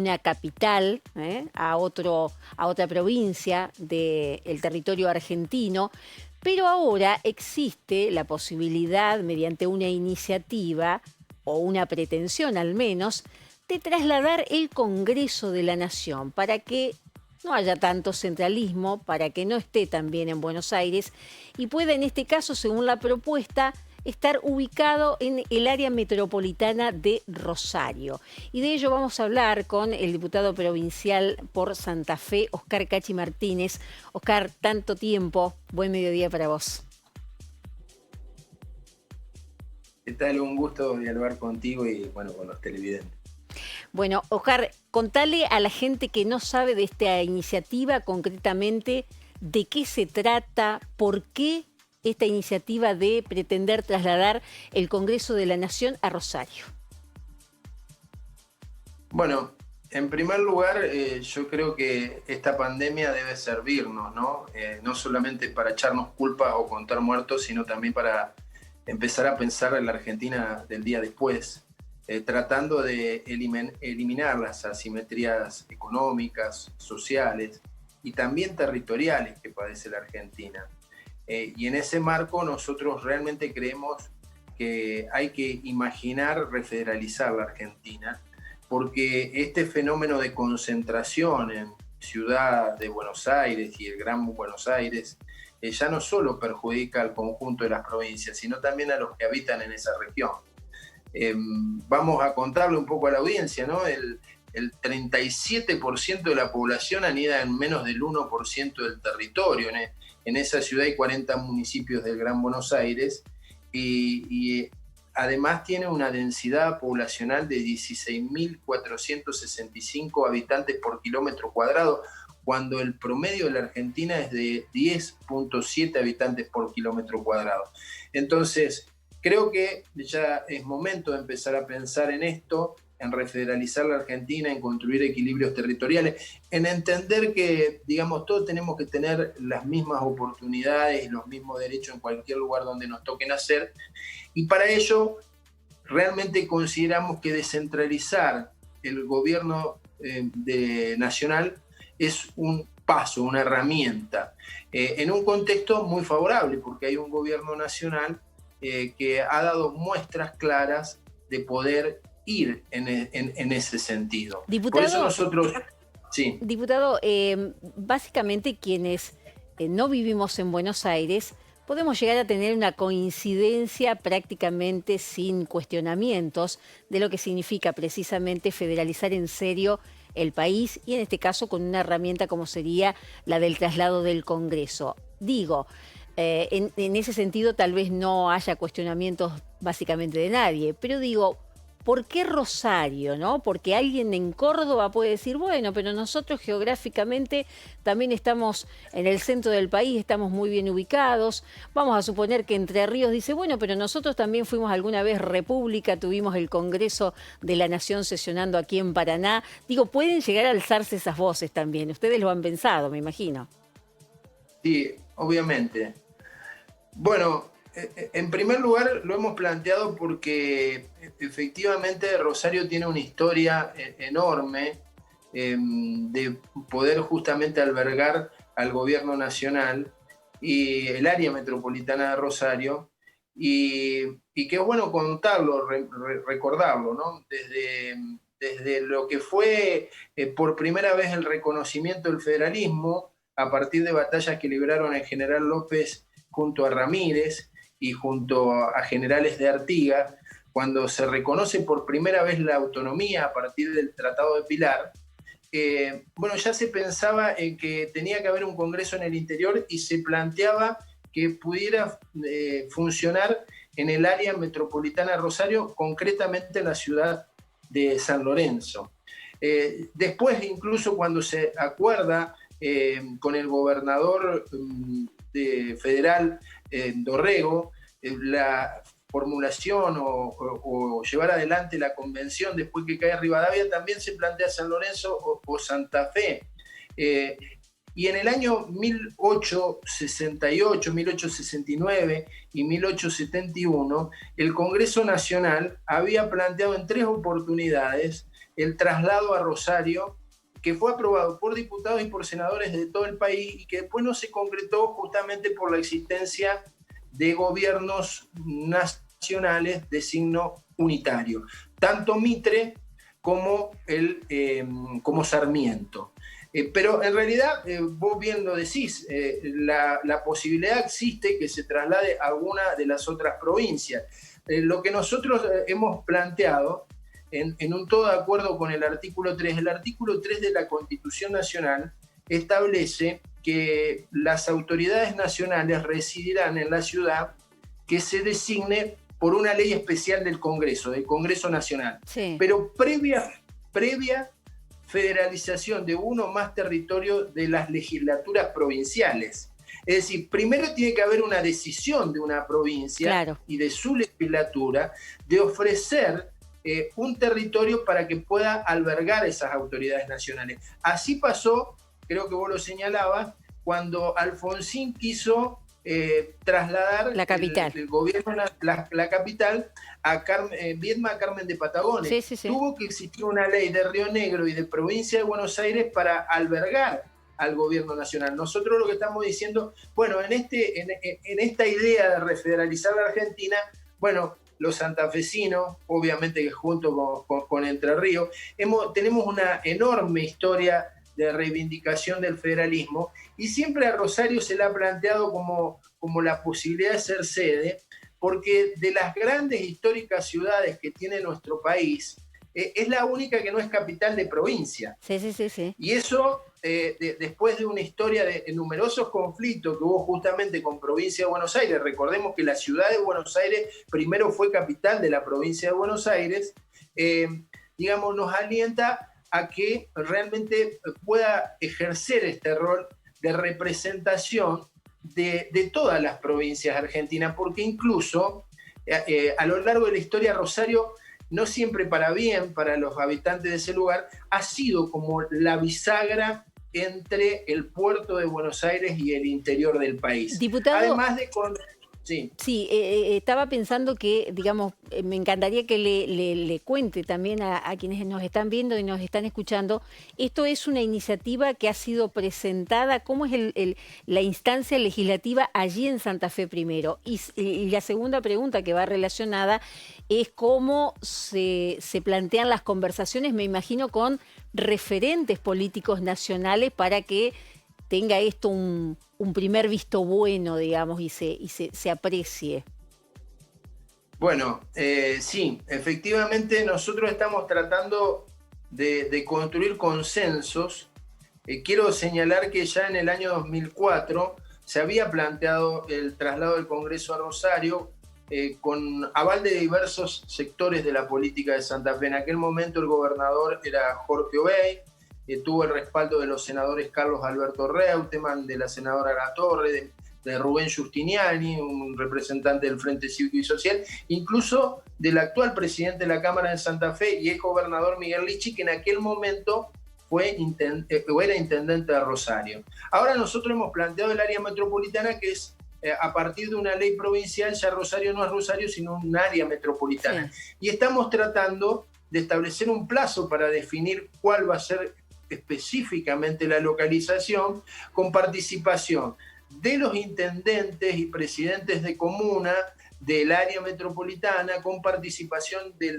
una capital, a otra provincia del territorio argentino, pero ahora existe la posibilidad, mediante una iniciativa, o una pretensión al menos, de trasladar el Congreso de la Nación para que no haya tanto centralismo, para que no esté también en Buenos Aires y pueda en este caso, según la propuesta, estar ubicado en el área metropolitana de Rosario. Y de ello vamos a hablar con el diputado provincial por Santa Fe, Oscar Cachi Martínez. Oscar, tanto tiempo, buen mediodía para vos. ¿Qué tal? Un gusto dialogar contigo y bueno, con los televidentes. Bueno, Oscar, contale a la gente que no sabe de esta iniciativa concretamente de qué se trata, por qué esta iniciativa de pretender trasladar el Congreso de la Nación a Rosario. Bueno, en primer lugar, yo creo que esta pandemia debe servirnos, ¿no? No solamente para echarnos culpa o contar muertos, sino también para empezar a pensar en la Argentina del día después, tratando de eliminar las asimetrías económicas, sociales y también territoriales que padece la Argentina. Y en ese marco nosotros realmente creemos que hay que imaginar refederalizar la Argentina, porque este fenómeno de concentración en Ciudad de Buenos Aires y el Gran Buenos Aires ya no solo perjudica al conjunto de las provincias, sino también a los que habitan en esa región. Vamos a contarle un poco a la audiencia, ¿no? El 37% de la población anida en menos del 1% del territorio. En esa ciudad hay 40 municipios del Gran Buenos Aires y además tiene una densidad poblacional de 16.465 habitantes por kilómetro cuadrado, cuando el promedio de la Argentina es de 10.7 habitantes por kilómetro cuadrado. Entonces, creo que ya es momento de empezar a pensar en esto, en refederalizar la Argentina, en construir equilibrios territoriales, en entender que, digamos, todos tenemos que tener las mismas oportunidades y los mismos derechos en cualquier lugar donde nos toque nacer. Y para ello, realmente consideramos que descentralizar el gobierno nacional es un paso, una herramienta, en un contexto muy favorable, porque hay un gobierno nacional que ha dado muestras claras de poder ir en ese sentido. Diputado, por eso nosotros... Sí. Diputado, básicamente quienes no vivimos en Buenos Aires podemos llegar a tener una coincidencia prácticamente sin cuestionamientos de lo que significa precisamente federalizar en serio el país y en este caso con una herramienta como sería la del traslado del Congreso. Digo, en ese sentido tal vez no haya cuestionamientos básicamente de nadie, pero digo, ¿por qué Rosario, no? Porque alguien en Córdoba puede decir, bueno, pero nosotros geográficamente también estamos en el centro del país, estamos muy bien ubicados. Vamos a suponer que Entre Ríos dice, bueno, pero nosotros también fuimos alguna vez república, tuvimos el Congreso de la Nación sesionando aquí en Paraná. Digo, pueden llegar a alzarse esas voces también. Ustedes lo han pensado, me imagino. Sí, obviamente. Bueno, en primer lugar lo hemos planteado porque efectivamente Rosario tiene una historia enorme de poder justamente albergar al gobierno nacional y el área metropolitana de Rosario, y que es bueno contarlo, recordarlo, ¿no? Desde lo que fue por primera vez el reconocimiento del federalismo a partir de batallas que libraron el general López junto a Ramírez y junto a generales de Artigas, cuando se reconoce por primera vez la autonomía a partir del Tratado de Pilar. Bueno, ya se pensaba en que tenía que haber un Congreso en el interior y se planteaba que pudiera funcionar en el área metropolitana de Rosario, concretamente en la ciudad de San Lorenzo. Después, incluso cuando se acuerda con el gobernador federal Dorrego, la formulación o llevar adelante la convención después que cae Rivadavia, también se plantea San Lorenzo o Santa Fe. Y en el año 1868, 1869 y 1871, el Congreso Nacional había planteado en 3 oportunidades el traslado a Rosario, que fue aprobado por diputados y por senadores de todo el país y que después no se concretó justamente por la existencia de gobiernos nacionales de signo unitario, tanto Mitre como Sarmiento. Pero en realidad, vos bien lo decís, la posibilidad existe que se traslade a alguna de las otras provincias. Lo que nosotros hemos planteado, en un todo de acuerdo con el artículo 3 de la Constitución Nacional establece que las autoridades nacionales residirán en la ciudad que se designe por una ley especial del Congreso Nacional. Sí. Pero previa federalización de uno o más territorios de las legislaturas provinciales. Es decir, primero tiene que haber una decisión de una provincia, claro, y de su legislatura de ofrecer un territorio para que pueda albergar esas autoridades nacionales. Así pasó, creo que vos lo señalabas, cuando Alfonsín quiso trasladar la capital, el gobierno, la capital a Viedma, Carmen de Patagones. Sí. Tuvo que existir una ley de Río Negro y de Provincia de Buenos Aires para albergar al gobierno nacional. Nosotros lo que estamos diciendo, bueno, en esta idea de refederalizar la Argentina, bueno, los santafesinos, obviamente que junto con Entre Ríos, tenemos una enorme historia de reivindicación del federalismo y siempre a Rosario se le ha planteado como la posibilidad de ser sede, porque de las grandes históricas ciudades que tiene nuestro país, es la única que no es capital de provincia. Sí. Y eso, después de una historia de numerosos conflictos que hubo justamente con provincia de Buenos Aires, recordemos que la ciudad de Buenos Aires primero fue capital de la provincia de Buenos Aires, digamos, nos alienta a que realmente pueda ejercer este rol de representación de todas las provincias argentinas, porque incluso a lo largo de la historia Rosario, no siempre para bien, para los habitantes de ese lugar, ha sido como la bisagra entre el puerto de Buenos Aires y el interior del país. Diputado, además de Sí, estaba pensando que, digamos, me encantaría que le cuente también a quienes nos están viendo y nos están escuchando. Esto es una iniciativa que ha sido presentada. ¿Cómo es la instancia legislativa allí en Santa Fe primero? Y la segunda pregunta que va relacionada es cómo se plantean las conversaciones, me imagino, con referentes políticos nacionales para que tenga esto un primer visto bueno, digamos, y se aprecie. Bueno, sí, efectivamente nosotros estamos tratando de construir consensos. Quiero señalar que ya en el año 2004 se había planteado el traslado del Congreso a Rosario con aval de diversos sectores de la política de Santa Fe. En aquel momento el gobernador era Jorge Obey, tuvo el respaldo de los senadores Carlos Alberto Reutemann, de la senadora Latorre, de Rubén Giustiniani, un representante del Frente Cívico y Social, incluso del actual presidente de la Cámara de Santa Fe y ex gobernador Miguel Lichi, que en aquel momento era intendente de Rosario. Ahora nosotros hemos planteado el área metropolitana, que es a partir de una ley provincial, ya Rosario no es Rosario, sino un área metropolitana. Sí. Y estamos tratando de establecer un plazo para definir cuál va a ser específicamente la localización, con participación de los intendentes y presidentes de comuna del área metropolitana, con participación de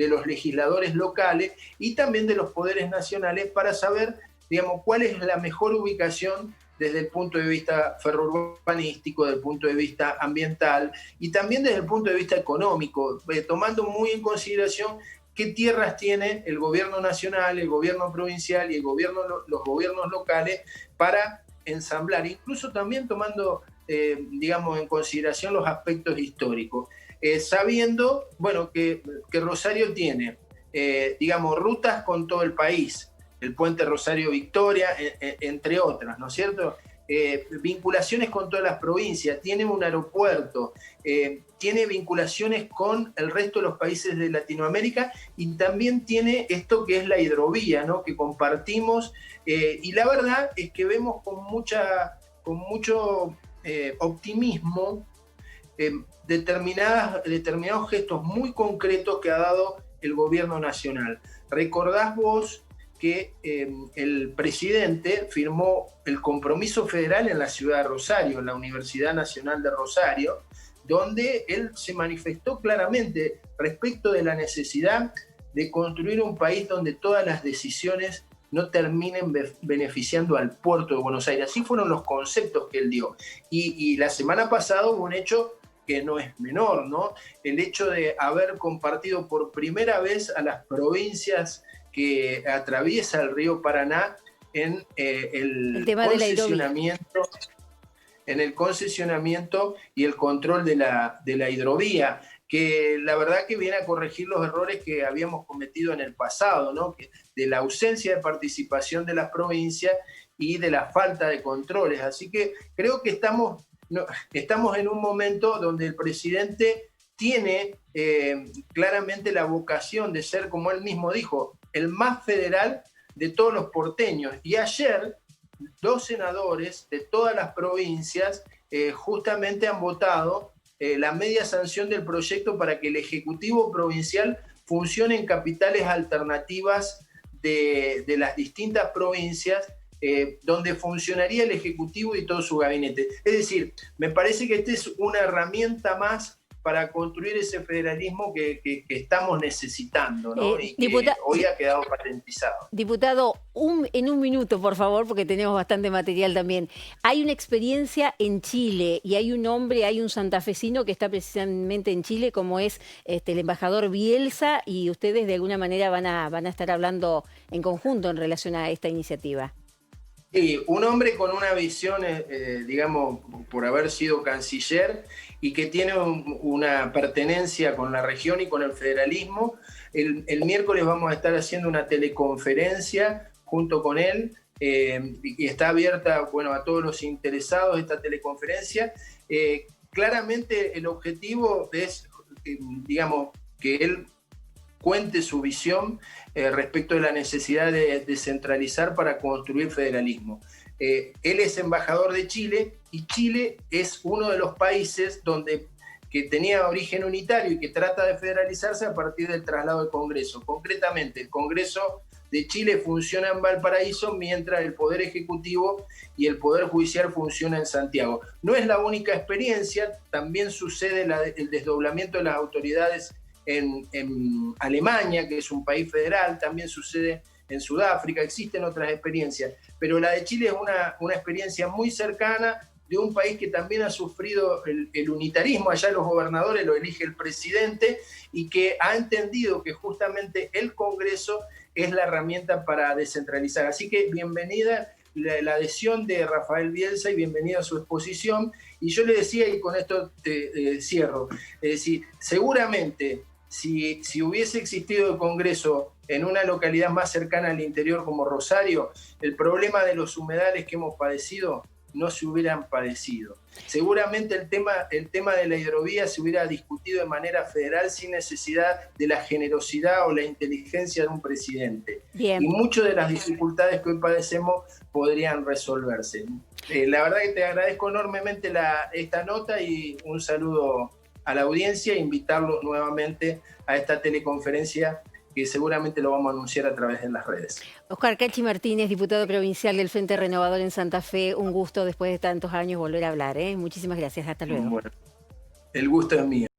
los legisladores locales y también de los poderes nacionales, para saber, digamos, cuál es la mejor ubicación desde el punto de vista ferrourbanístico, desde el punto de vista ambiental y también desde el punto de vista económico, tomando muy en consideración qué tierras tiene el gobierno nacional, el gobierno provincial y los gobiernos locales para ensamblar, incluso también tomando, digamos, en consideración los aspectos históricos, sabiendo, bueno, que Rosario tiene, digamos, rutas con todo el país, el puente Rosario-Victoria, entre otras, ¿no es cierto? Vinculaciones con todas las provincias, tiene un aeropuerto, tiene vinculaciones con el resto de los países de Latinoamérica y también tiene esto que es la hidrovía, ¿no? Que compartimos, y la verdad es que vemos con mucho optimismo determinados gestos muy concretos que ha dado el gobierno nacional. Recordás vos que el presidente firmó el compromiso federal en la ciudad de Rosario, en la Universidad Nacional de Rosario, donde él se manifestó claramente respecto de la necesidad de construir un país donde todas las decisiones no terminen beneficiando al puerto de Buenos Aires. Así fueron los conceptos que él dio. Y la semana pasada hubo un hecho que no es menor, ¿no? El hecho de haber compartido por primera vez a las provincias que atraviesa el río Paraná en el tema concesionamiento, en el concesionamiento y el control de la hidrovía, que la verdad que viene a corregir los errores que habíamos cometido en el pasado, ¿no? De la ausencia de participación de las provincias y de la falta de controles. Así que creo que estamos en un momento donde el presidente tiene claramente la vocación de ser, como él mismo dijo, el más federal de todos los porteños. Y ayer, 2 senadores de todas las provincias justamente han votado la media sanción del proyecto para que el Ejecutivo Provincial funcione en capitales alternativas de las distintas provincias, donde funcionaría el Ejecutivo y todo su gabinete. Es decir, me parece que esta es una herramienta más para construir ese federalismo que estamos necesitando, ¿no? Y que hoy ha quedado patentizado. Diputado, en un minuto, por favor, porque tenemos bastante material también. Hay una experiencia en Chile y hay un santafesino que está precisamente en Chile, como es el embajador Bielsa, y ustedes de alguna manera van a estar hablando en conjunto en relación a esta iniciativa. Sí, un hombre con una visión, digamos, por haber sido canciller y que tiene una pertenencia con la región y con el federalismo. El miércoles vamos a estar haciendo una teleconferencia junto con él y está abierta, bueno, a todos los interesados esta teleconferencia. Claramente el objetivo es, digamos, que él cuente su visión respecto de la necesidad de descentralizar para construir federalismo. Él es embajador de Chile y Chile es uno de los países que tenía origen unitario y que trata de federalizarse a partir del traslado del Congreso. Concretamente, el Congreso de Chile funciona en Valparaíso, mientras el Poder Ejecutivo y el Poder Judicial funcionan en Santiago. No es la única experiencia, también sucede el desdoblamiento de las autoridades en Alemania, que es un país federal, también sucede en Sudáfrica, existen otras experiencias, pero la de Chile es una experiencia muy cercana de un país que también ha sufrido el unitarismo. Allá los gobernadores lo elige el presidente y que ha entendido que justamente el Congreso es la herramienta para descentralizar. Así que bienvenida la adhesión de Rafael Bielsa y bienvenida a su exposición. Y yo le decía, y con esto te cierro, es decir, seguramente si hubiese existido el Congreso en una localidad más cercana al interior como Rosario, el problema de los humedales que hemos padecido no se hubieran padecido. Seguramente el tema de la hidrovía se hubiera discutido de manera federal sin necesidad de la generosidad o la inteligencia de un presidente. Bien. Y muchas de las dificultades que hoy padecemos podrían resolverse. La verdad que te agradezco enormemente esta nota y un saludo a la audiencia e invitarlos nuevamente a esta teleconferencia que seguramente lo vamos a anunciar a través de las redes. Oscar Cachi Martínez, diputado provincial del Frente Renovador en Santa Fe, un gusto después de tantos años volver a hablar. Muchísimas gracias, hasta luego. Bueno, el gusto es mío.